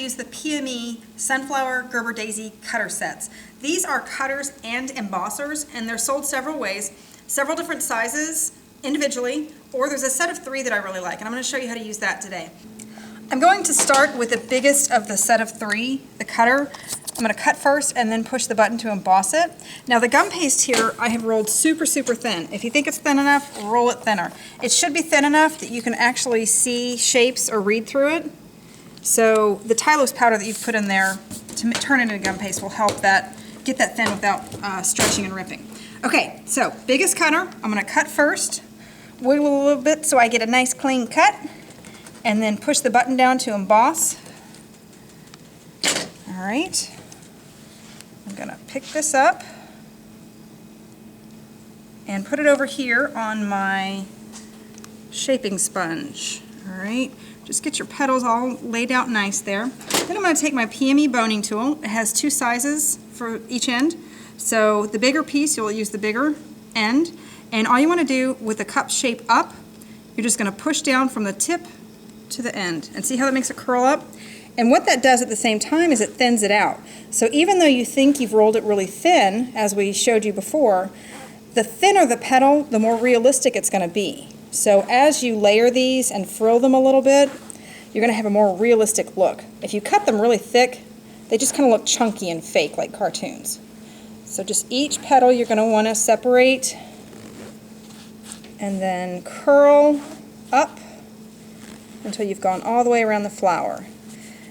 use the PME Sunflower Gerber Daisy cutter sets. These are cutters and embossers, and they're sold several ways, several different sizes individually, or there's a set of 3 that I really like, and I'm going to show you how to use that today. I'm going to start with the biggest of the set of 3, the cutter. I'm going to cut first and then push the button to emboss it. Now the gum paste here I have rolled super thin. If you think it's thin enough, roll it thinner. It should be thin enough that you can actually see shapes or read through it. So the Tylose powder that you've put in there to turn it into gum paste will help that get that thin without stretching and ripping. Okay, so biggest cutter, I'm going to cut first, wiggle a little bit so I get a nice clean cut, and then push the button down to emboss. All right. I'm going to pick this up and put it over here on my shaping sponge. All right, just get your petals all laid out nice there. Then I'm going to take my PME boning tool. It has 2 sizes for each end. So the bigger piece, you'll use the bigger end. And all you want to do with the cup shape up, you're just going to push down from the tip to the end. And see how that makes it curl up? And what that does at the same time is it thins it out. So even though you think you've rolled it really thin, as we showed you before, the thinner the petal, the more realistic it's going to be. So as you layer these and frill them a little bit, you're going to have a more realistic look. If you cut them really thick, they just kind of look chunky and fake like cartoons. So just each petal you're going to want to separate and then curl up until you've gone all the way around the flower.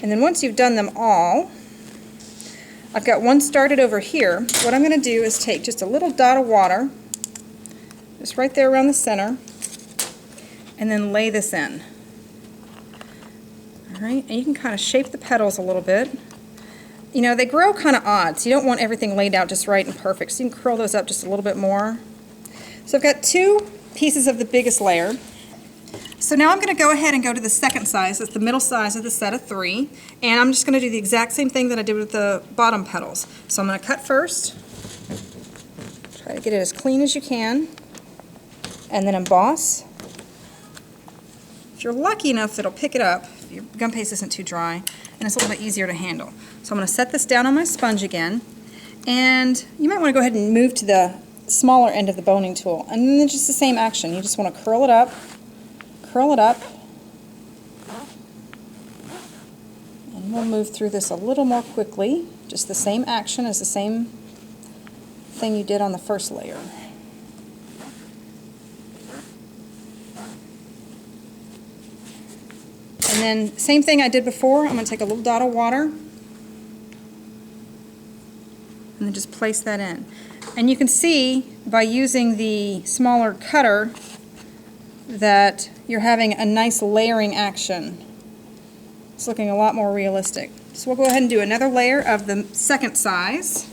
And then once you've done them all, I've got one started over here. What I'm going to do is take just a little dot of water, just right there around the center, and then lay this in. All right, and you can kind of shape the petals a little bit. You know, they grow kind of odd, so you don't want everything laid out just right and perfect, so you can curl those up just a little bit more. So I've got 2 pieces of the biggest layer. So now I'm going to go ahead and go to the second size. It's the middle size of the set of 3. And I'm just going to do the exact same thing that I did with the bottom petals. So I'm going to cut first. Try to get it as clean as you can. And then emboss. If you're lucky enough, it'll pick it up. If your gum paste isn't too dry. And it's a little bit easier to handle. So I'm going to set this down on my sponge again. And you might want to go ahead and move to the smaller end of the boning tool. And then just the same action. You just want to curl it up. Curl it up, and we'll move through this a little more quickly. Just the same action as the same thing you did on the first layer. And then same thing I did before, I'm going to take a little dot of water and then just place that in. And you can see by using the smaller cutter that you're having a nice layering action. It's looking a lot more realistic. So we'll go ahead and do another layer of the second size.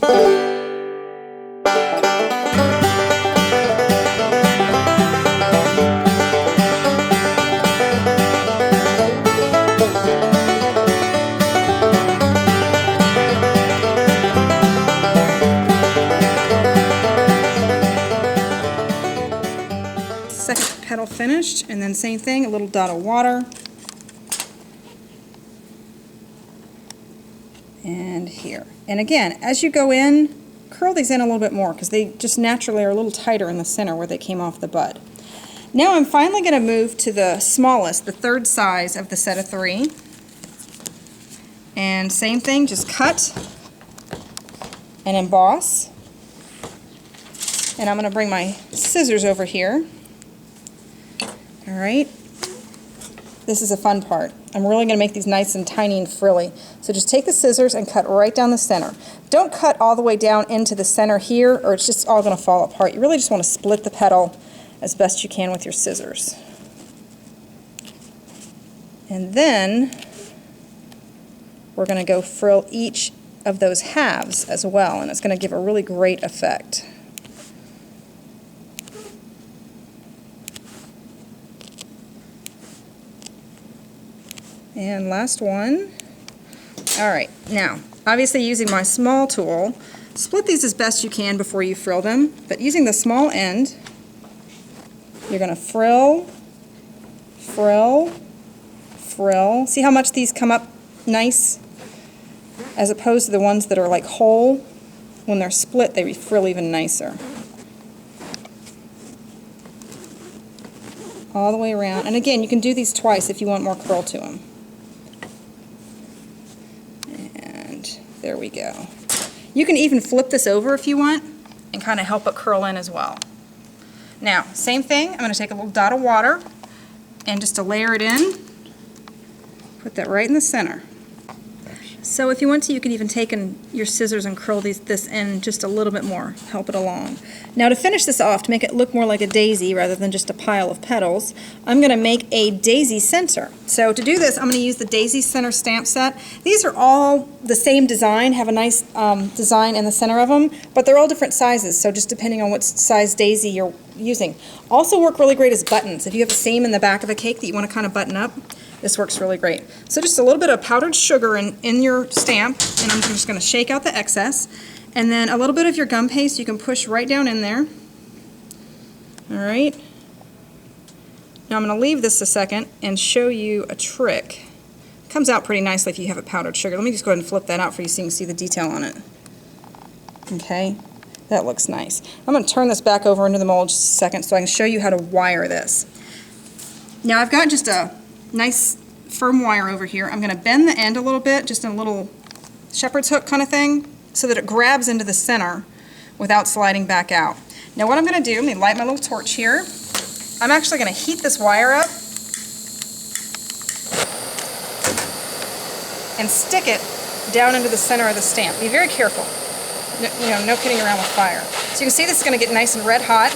Second petal finished, and then same thing, a little dot of water. And here. And again, as you go in, curl these in a little bit more because they just naturally are a little tighter in the center where they came off the bud. Now I'm finally going to move to the smallest, the 3rd size of the set of 3. And same thing, just cut and emboss. And I'm going to bring my scissors over here. All right, this is a fun part. I'm really going to make these nice and tiny and frilly. So just take the scissors and cut right down the center. Don't cut all the way down into the center here or it's just all going to fall apart. You really just want to split the petal as best you can with your scissors. And then we're going to go frill each of those halves as well, and it's going to give a really great effect. And last one. All right, now, obviously using my small tool, split these as best you can before you frill them, but using the small end, you're going to frill, frill, frill. See how much these come up nice as opposed to the ones that are like whole. When they're split, they feel even nicer. All the way around. And again, you can do these twice if you want more curl to them. And there we go. You can even flip this over if you want and kind of help it curl in as well. Now, same thing, I'm going to take a little dot of water and just to layer it in, put that right in the center. So if you want to, you can even take your scissors and curl this in just a little bit more, help it along. Now to finish this off, to make it look more like a daisy rather than just a pile of petals, I'm going to make a daisy center. So to do this, I'm going to use the daisy center stamp set. These are all the same design, have a nice design in the center of them, but they're all different sizes, so just depending on what size daisy you're using. Also work really great as buttons. If you have a seam in the back of a cake that you want to kind of button up, this works really great. So just a little bit of powdered sugar in your stamp, and I'm just going to shake out the excess. And then a little bit of your gum paste you can push right down in there. All right. Now I'm going to leave this a second and show you a trick. It comes out pretty nicely if you have it powdered sugar. Let me just go ahead and flip that out for you so you can see the detail on it. Okay, that looks nice. I'm going to turn this back over into the mold just a second so I can show you how to wire this. Now I've got just a nice firm wire over here. I'm going to bend the end a little bit, just in a little shepherd's hook kind of thing, so that it grabs into the center without sliding back out. Now what I'm going to do, let me light my little torch here. I'm actually going to heat this wire up and stick it down into the center of the stamp. Be very careful. No kidding around with fire. So you can see this is going to get nice and red hot.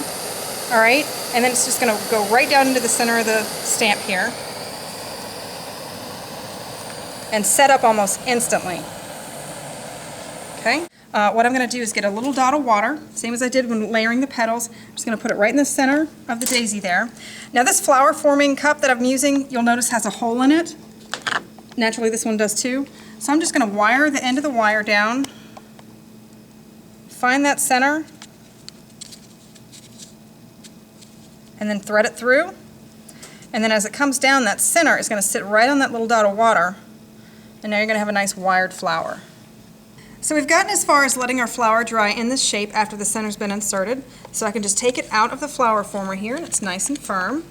All right, and then it's just going to go right down into the center of the stamp here and set up almost instantly. Okay, what I'm going to do is get a little dot of water, same as I did when layering the petals. I'm just going to put it right in the center of the daisy there. Now this flower forming cup that I'm using, you'll notice has a hole in it. Naturally this one does too. So I'm just going to wire the end of the wire down, find that center, and then thread it through. And then as it comes down, that center is going to sit right on that little dot of water. And now you're going to have a nice wired flower. So we've gotten as far as letting our flower dry in this shape after the center's been inserted. So I can just take it out of the flower former here, and it's nice and firm.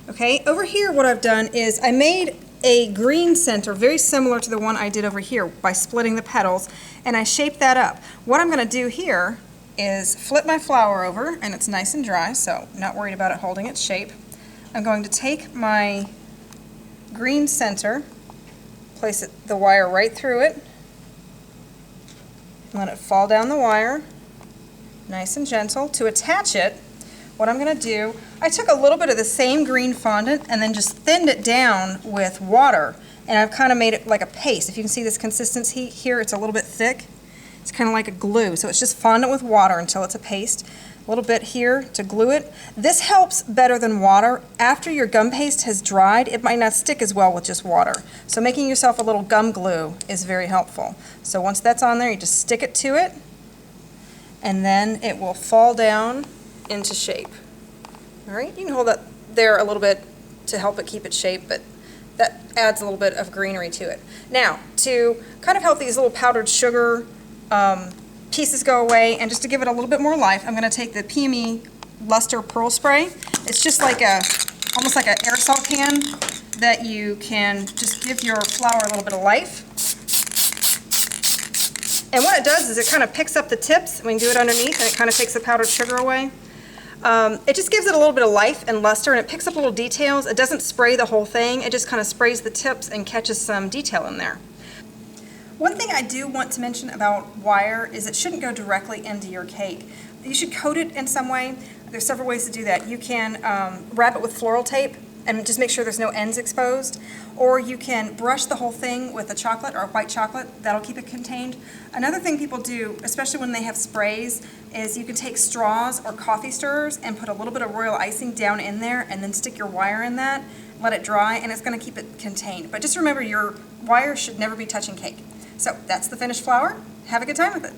Okay, over here what I've done is I made a green center very similar to the one I did over here by splitting the petals, and I shaped that up. What I'm going to do here is flip my flower over, and it's nice and dry, so I'm not worried about it holding its shape. I'm going to take my green center, place the wire right through it, and let it fall down the wire, nice and gentle. To attach it, what I'm going to do, I took a little bit of the same green fondant and then just thinned it down with water, and I've kind of made it like a paste. If you can see this consistency here, it's a little bit thick. It's kind of like a glue, so it's just fondant with water until it's a paste. A little bit here to glue it. This helps better than water. After your gum paste has dried, it might not stick as well with just water. So making yourself a little gum glue is very helpful. So once that's on there, you just stick it to it, and then it will fall down into shape. All right, you can hold that there a little bit to help it keep its shape, but that adds a little bit of greenery to it. Now, to kind of help these little powdered sugar pieces go away, and just to give it a little bit more life, I'm going to take the PME Luster Pearl Spray. It's just like almost like an aerosol can that you can just give your flower a little bit of life. And what it does is it kind of picks up the tips. We can do it underneath, and it kind of takes the powdered sugar away. It just gives it a little bit of life and luster, and it picks up little details. It doesn't spray the whole thing. It just kind of sprays the tips and catches some detail in there. One thing I do want to mention about wire is it shouldn't go directly into your cake. You should coat it in some way. There's several ways to do that. You can wrap it with floral tape and just make sure there's no ends exposed. Or you can brush the whole thing with a chocolate or a white chocolate. That'll keep it contained. Another thing people do, especially when they have sprays, is you can take straws or coffee stirrers and put a little bit of royal icing down in there and then stick your wire in that, let it dry, and it's going to keep it contained. But just remember, your wire should never be touching cake. So that's the finished flower. Have a good time with it.